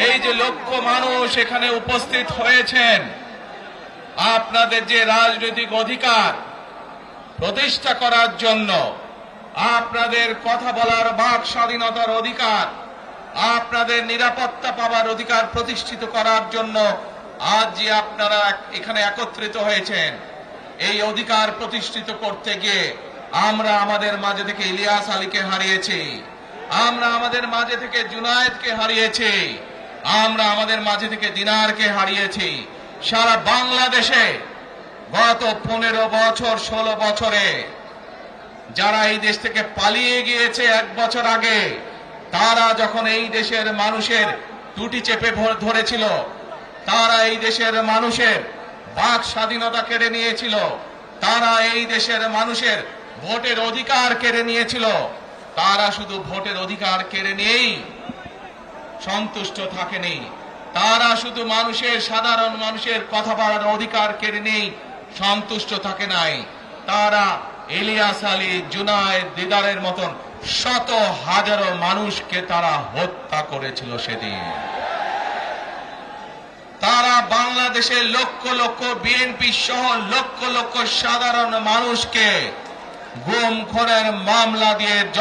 এই যে লক্ষ মানুষ এখানে উপস্থিত হয়েছেন, আপনাদের যে রাজনৈতিক অধিকার প্রতিষ্ঠা করার জন্য, আপনাদের কথা বলার বাক স্বাধীনতার অধিকার, আপনাদের নিরাপত্তা পাওয়ার অধিকার প্রতিষ্ঠিত করার জন্য আজ যে আপনারা এখানে একত্রিত হয়েছেন, এই অধিকার প্রতিষ্ঠিত করতে গিয়ে আমরা আমাদের মাঝে থেকে ইলিয়াস আলীকে হারিয়েছি, আমরা আমাদের মাঝে থেকে জুনায়েদকে হারিয়েছি, আমরা আমাদের মাঝে থেকে দিনারকে হারিয়েছি। সারা বাংলাদেশে গত 15 বছর 16 বছরে যারা এই দেশ থেকে পালিয়ে গিয়েছে 1 বছর আগে, তারা যখন এই দেশের মানুষের টুটি চেপে ধরেছিল, তারা এই দেশের মানুষের বাক স্বাধীনতা কেড়ে নিয়েছিল, তারা এই দেশের মানুষের ভোটের অধিকার কেড়ে নিয়েছিল, তারা শুধু ভোটের অধিকার কেড়ে নিয়েই সন্তুষ্ট থাকেনি, তারা শুধু সাধারণ মানুষের কথা বলার অধিকার কেড়ে নেই সন্তুষ্ট থাকে নাই, তারা ইলিয়াস আলী, জুনায়েদ, দিদারের মতন শত হাজারো মানুষকে তারা হত্যা করেছিল সেদিন। তারা বাংলাদেশের লক্ষ লক্ষ বিএনপি সহ লক্ষ লক্ষ সাধারণ মানুষকে গুম খুনের মামলা দিয়ে